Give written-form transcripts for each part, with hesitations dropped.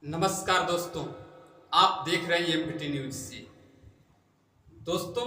नमस्कार दोस्तों, आप देख रहे हैं एमपीटी न्यूज से। दोस्तों,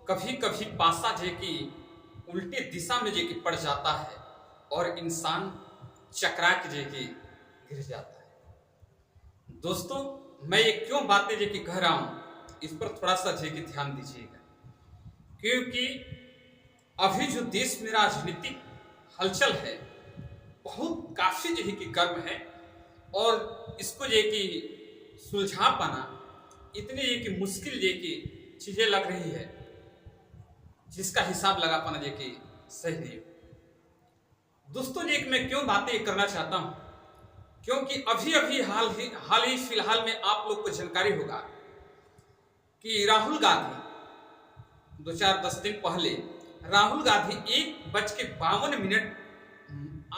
कभी कभी पासा जे कि उल्टे दिशा में जे कि पड़ जाता है और इंसान चकरा के जे कि गिर जाता है। दोस्तों, मैं ये क्यों बातें जे कि कह रहा हूं, इस पर थोड़ा सा जे कि ध्यान दीजिएगा, क्योंकि अभी जो देश में राजनीतिक हलचल है बहुत काफी जो है कि गर्म है और इसको जो कि सुलझा पाना इतनी जो कि मुश्किल जो कि चीजें लग रही है जिसका हिसाब लगा पाना जो कि सही नहीं। दोस्तों, जो मैं क्यों बातें करना चाहता हूं, क्योंकि अभी अभी हाल ही फिलहाल में आप लोग को जानकारी होगा कि राहुल गांधी 2-4-10 दिन पहले राहुल गांधी 1:52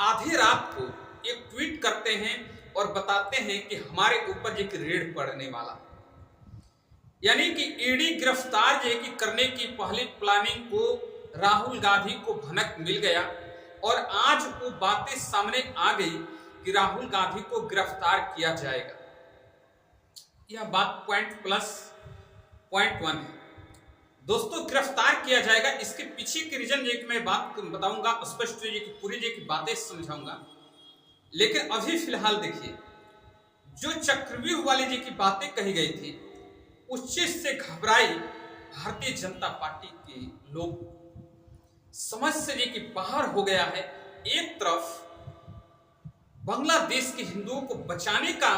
आधी रात को एक ट्वीट करते हैं और बताते हैं कि हमारे ऊपर एक रेड पड़ने वाला, यानी कि ईडी गिरफ्तार जो कि करने की पहली प्लानिंग को राहुल गांधी को भनक मिल गया और आज वो बातें सामने आ गई कि राहुल गांधी को गिरफ्तार किया जाएगा। यह बात पॉइंट 1 है। दोस्तों, गिरफ्तार किया जाएगा, इसके पीछे के रीजन एक मैं बात बताऊंगा, स्पष्ट पूरी की बातें समझाऊंगा। लेकिन अभी फिलहाल देखिए, जो चक्रव्यूह वाली जी की बातें कही गई थी उस चीज से घबराई भारतीय जनता पार्टी के लोग, समझ से जी की बाहर हो गया है। एक तरफ बांग्लादेश के हिंदुओं को बचाने का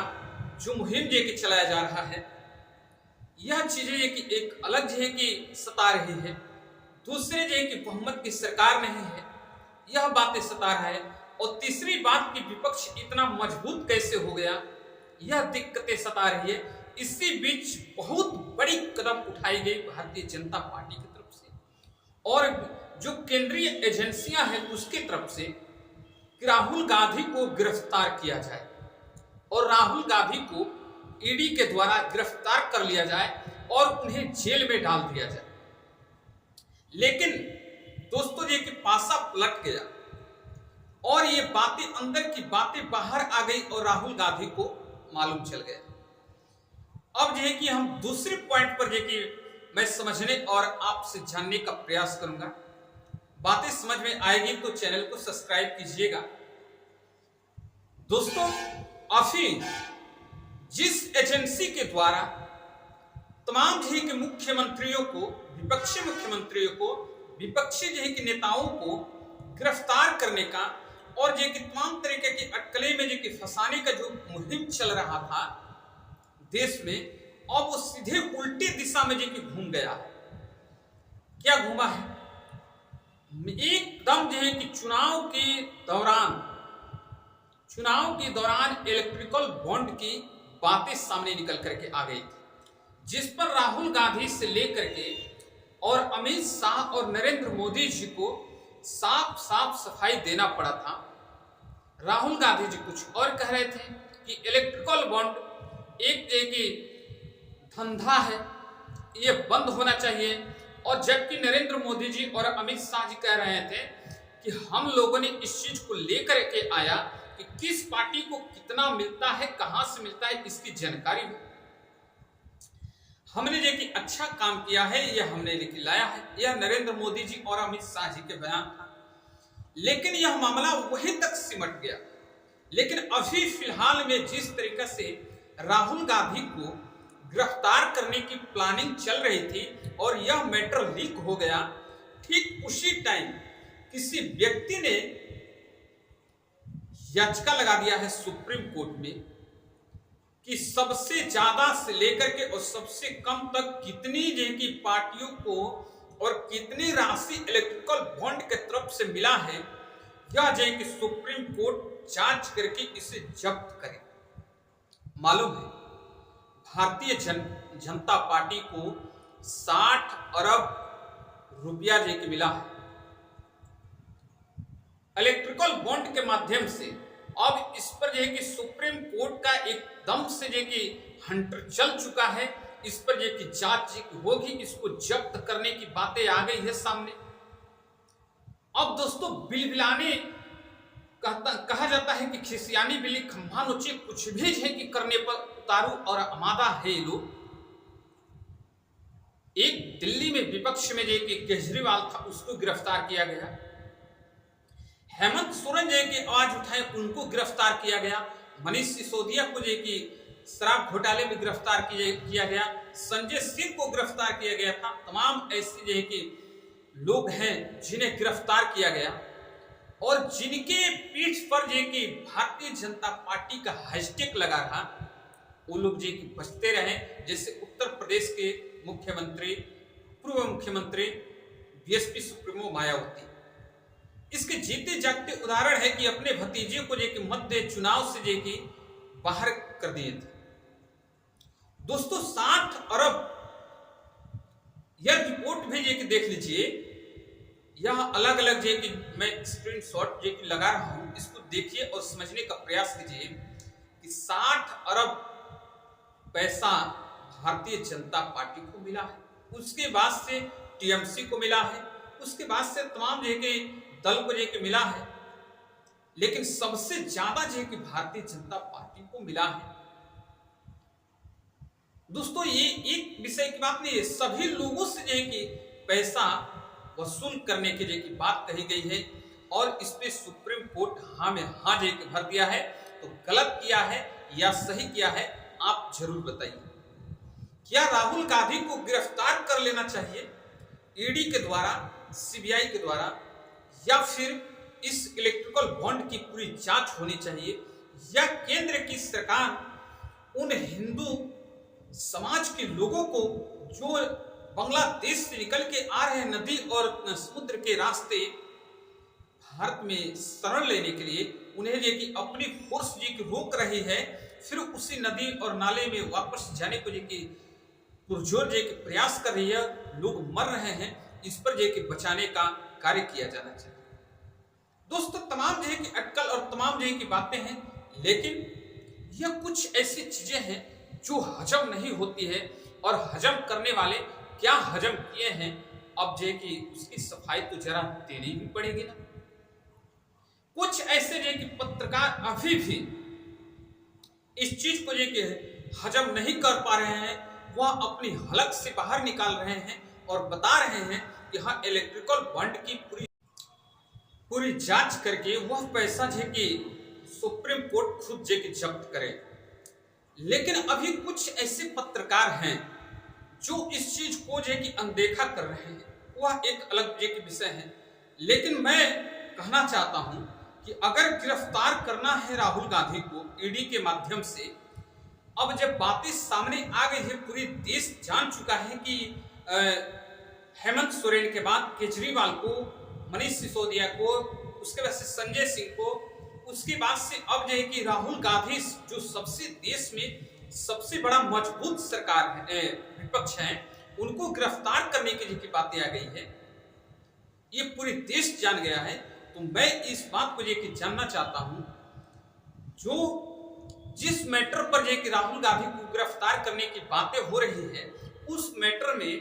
जो मुहिम जे कि चलाया जा रहा है, यह चीजें कि एक अलग जो है कि सता रही है। दूसरे जो है कि बहुमत की सरकार नहीं है, यह बातें सता रहा है। और तीसरी बात कि विपक्ष इतना मजबूत कैसे हो गया, यह दिक्कतें सता रही है। इसी बीच बहुत बड़ी कदम उठाई गई भारतीय जनता पार्टी की तरफ से और जो केंद्रीय एजेंसियां हैं उसकी तरफ से कि राहुल गांधी को गिरफ्तार किया जाए और राहुल गांधी को ईडी के द्वारा गिरफ्तार कर लिया जाए और उन्हें जेल में डाल दिया जाए। लेकिन दोस्तों, ये कि पासा पलट गया और ये बातें अंदर की बातें बाहर आ गई और राहुल गांधी को मालूम चल गया। अब जो है कि हम दूसरे पॉइंट पर जो कि मैं समझने और आपसे जानने का प्रयास करूंगा। बातें समझ में आएगी तो चैनल को सब्सक्राइब कीजिएगा। दोस्तों, अभी जिस एजेंसी के द्वारा तमाम जो है कि मुख्यमंत्रियों को, विपक्षी मुख्यमंत्रियों को, विपक्षी जो है कि नेताओं को गिरफ्तार करने का और जो कि तमाम तरीके की अटकलें में जो कि फंसाने का जो मुहिम चल रहा था देश में, अब वो सीधे उल्टी दिशा में जो कि घूम गया है। क्या घूमा है? एकदम जो है कि चुनाव के दौरान इलेक्ट्रिकल बॉन्ड की बातें सामने निकल करके आ गई थी, जिस पर राहुल गांधी से लेकर के और अमित शाह और नरेंद्र मोदी जी को साफ सफाई देना पड़ा था। राहुल गांधी जी कुछ और कह रहे थे कि इलेक्ट्रिकल बॉन्ड एक धंधा है, ये बंद होना चाहिए, और जबकि नरेंद्र मोदी जी और अमित शाह जी कह रहे थे कि हम लोगों ने इस चीज को लेकर के आया कि किस पार्टी को कितना मिलता है, कहां से मिलता है, इसकी जानकारी हो। हमने जो कि अच्छा काम किया है, यह हमने लेके लाया है, यह नरेंद्र मोदी जी और अमित शाह जी के बयान था। लेकिन यह मामला वहीं तक सिमट गया। लेकिन अभी फिलहाल में जिस तरीके से राहुल गांधी को गिरफ्तार करने की प्लानिंग चल रही थी और यह मैटर लीक हो गया, ठीक उसी टाइम किसी व्यक्ति ने याचिका लगा दिया है सुप्रीम कोर्ट में कि सबसे ज्यादा से लेकर के और सबसे कम तक कितनी की पार्टियों को और कितनी राशि इलेक्ट्रिकल बॉन्ड के तरफ से मिला है, यह जो कि सुप्रीम कोर्ट जांच करके इसे जब्त करे। मालूम है, भारतीय जनता पार्टी को 60 अरब रुपया जो कि मिला है इलेक्ट्रिकल बॉन्ड के माध्यम से। अब इस पर जो है कि सुप्रीम कोर्ट का एकदम से जो कि हंटर चल चुका है, इस पर जो कि जांच होगी, इसको जब्त करने की बातें आ गई है सामने। अब दोस्तों, बिलबिलाने कहा जाता है कि खिसियानी बिल्ली खंभा नोचे, कुछ भी है कि करने पर उतारू और आमादा है ये लोग। एक दिल्ली में विपक्ष में जो कि केजरीवाल था उसको गिरफ्तार किया गया। हेमंत सोरेन जो कि आवाज उठाए उनको गिरफ्तार किया गया। मनीष सिसोदिया को जो कि शराब घोटाले में गिरफ्तार किया गया। संजय सिंह को गिरफ्तार किया गया था। तमाम ऐसे जो है कि लोग हैं जिन्हें गिरफ्तार किया गया और जिनके पीठ पर जो कि भारतीय जनता पार्टी का हैशटैग लगा था, वो लोग जो कि बचते रहे। जैसे उत्तर प्रदेश के मुख्यमंत्री, पूर्व मुख्यमंत्री बीएसपी सुप्रीमो मायावती। इसके जीते जागते उदाहरण है कि अपने भतीजे को जो कि मध्य चुनाव से जो कि बाहर कर दिए थे। दोस्तों 60 अरब, यह रिपोर्ट भी जो कि देख लीजिए, यह अलग अलग जो कि मैं स्क्रीनशॉट जो कि लगा रहा हूं, इसको देखिए और समझने का प्रयास कीजिए कि 60 अरब पैसा भारतीय जनता पार्टी को मिला है, उसके बाद से टीएमसी को मिला है, उसके बाद से तमाम जो कि दल को जो कि मिला है, लेकिन सबसे ज्यादा जो कि भारतीय जनता पार्टी को मिला है। दोस्तों ये एक विषय की बात नहीं है, सभी लोगों से जो है कि पैसा वसूल करने की जो कि बात कही गई है और इस पे सुप्रीम कोर्ट हाँ में हाँ जो कि भर दिया है। तो गलत किया है या सही किया है, आप जरूर बताइए। क्या राहुल गांधी को गिरफ्तार कर लेना चाहिए ईडी के द्वारा, सीबीआई के द्वारा, या फिर इस इलेक्ट्रिकल बॉन्ड की पूरी जांच होनी चाहिए, या केंद्र की सरकार उन हिंदू समाज के लोगों को जो बांग्लादेश से निकल के आ रहे हैं नदी और समुद्र के रास्ते भारत में शरण लेने के लिए, उन्हें जो कि अपनी फोर्स जो कि रोक रही है, फिर उसी नदी और नाले में वापस जाने को जो कि पुरजोर जो कि प्रयास कर रही है, लोग मर रहे हैं, इस पर जो कि बचाने का कार्य किया जाना चाहिए। दोस्तों तमाम जो है कि अटकल और तमाम जो है कि बातें हैं, लेकिन यह कुछ ऐसी चीजें हैं जो हजम नहीं होती है और हजम करने वाले क्या हजम किए हैं, अब जो है कि उसकी सफाई तो जरा देनी भी पड़ेगी ना। कुछ ऐसे जो कि पत्रकार अभी भी इस चीज को जो कि हजम नहीं कर पा रहे हैं, वह अपनी हलक से बाहर निकाल रहे हैं और बता रहे हैं कि हाँ इलेक्ट्रिकल बॉन्ड की पूरी जांच करके वह पैसा जो कि सुप्रीम कोर्ट खुद जो कि जब्त करे। लेकिन अभी कुछ ऐसे पत्रकार हैं जो इस चीज को जो कि अनदेखा कर रहे हैं, वह एक अलग जो कि विषय है। लेकिन मैं कहना चाहता हूं कि अगर गिरफ्तार करना है राहुल गांधी को ईडी के माध्यम से, अब जब बातें सामने आ गई है, पूरी देश जान चुका है कि हेमंत सोरेन के बाद केजरीवाल को, मनीष सिसोदिया को, उसके बाद से संजय सिंह को, उसके बाद से अब जो है कि राहुल गांधी जो सबसे देश में सबसे बड़ा मजबूत सरकार है, विपक्ष है, उनको गिरफ्तार करने की जो बातें आ गई है, ये पूरे देश जान गया है। तो मैं इस बात को जो कि जानना चाहता हूं, जो जिस मैटर पर जो कि राहुल गांधी को गिरफ्तार करने की बातें हो रही है, उस मैटर में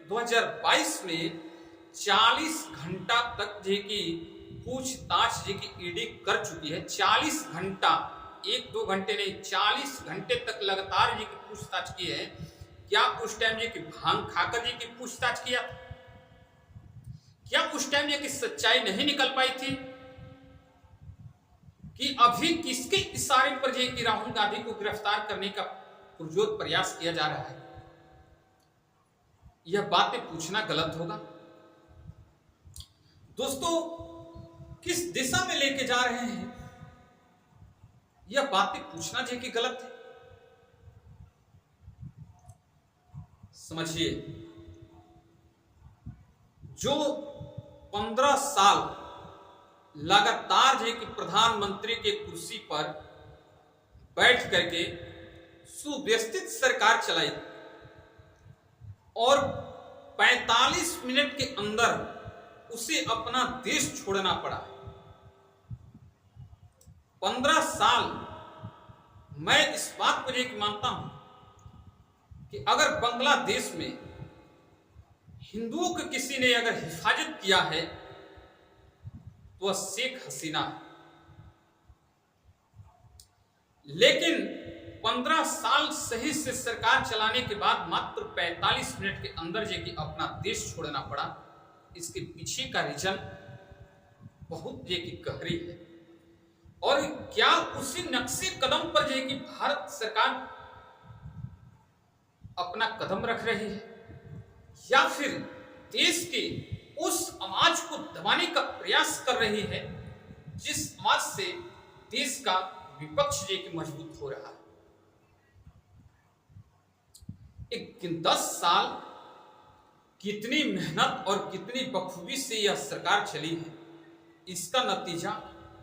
2022 में 40 घंटा तक जो कि पूछताछ जो कि ईडी कर चुकी है। 40 घंटा, 1-2 घंटे नहीं, 40 घंटे तक लगातार जी की पूछताछ की है। क्या उस टाइम जी की भांग खाकर जी की पूछताछ किया? क्या उस टाइम ये की सच्चाई नहीं निकल पाई थी कि अभी किसके इशारे पर जे कि राहुल गांधी को गिरफ्तार करने का पुरजोर प्रयास किया जा रहा है? यह बातें पूछना गलत होगा। दोस्तों किस दिशा में लेके जा रहे हैं, यह बातें पूछना जे कि गलत है। समझिए, जो 15 साल लगातार जो कि प्रधानमंत्री के कुर्सी पर बैठ करके सुव्यवस्थित सरकार चलाई और 45 मिनट के अंदर उसे अपना देश छोड़ना पड़ा। 15 साल मैं इस बात को एक मानता हूं कि अगर बांग्लादेश में हिंदुओं को किसी ने अगर हिफाजत किया है तो वह शेख हसीना है। लेकिन 15 साल सही से सरकार चलाने के बाद मात्र 45 मिनट के अंदर जो कि अपना देश छोड़ना पड़ा, इसके पीछे का रीजन बहुत जो कि गहरी है। और क्या उसी नक्शे कदम पर जो कि भारत सरकार अपना कदम रख रही है, या फिर देश के उस आवाज को दबाने का प्रयास कर रही है जिस आवाज से देश का विपक्ष जो कि मजबूत हो रहा है। 10 साल कितनी मेहनत और कितनी बखूबी से यह सरकार चली है, इसका नतीजा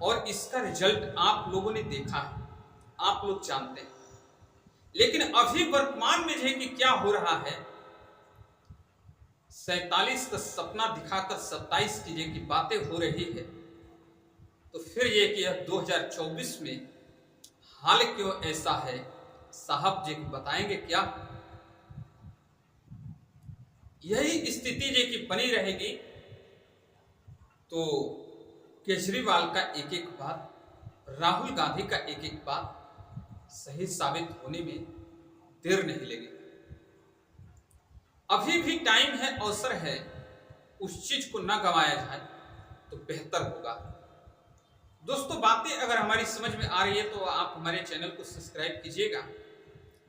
और इसका रिजल्ट आप लोगों ने देखा है, आप लोग जानते हैं। लेकिन अभी वर्तमान में जो कि क्या हो रहा है, 47 का सपना दिखाकर 27 की जो कि बातें हो रही है, तो फिर ये कि 2024 में हाल क्यों ऐसा है, साहब जी बताएंगे क्या? यही स्थिति जो कि बनी रहेगी तो केजरीवाल का एक एक बात, राहुल गांधी का एक एक बात सही साबित होने में देर नहीं लगेगी। अभी भी टाइम है, अवसर है, उस चीज को ना गंवाया जाए तो बेहतर होगा। दोस्तों, बातें अगर हमारी समझ में आ रही है तो आप हमारे चैनल को सब्सक्राइब कीजिएगा।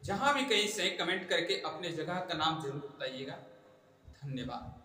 जहां भी कहीं से कमेंट करके अपने जगह का नाम जरूर बताइएगा। धन्यवाद।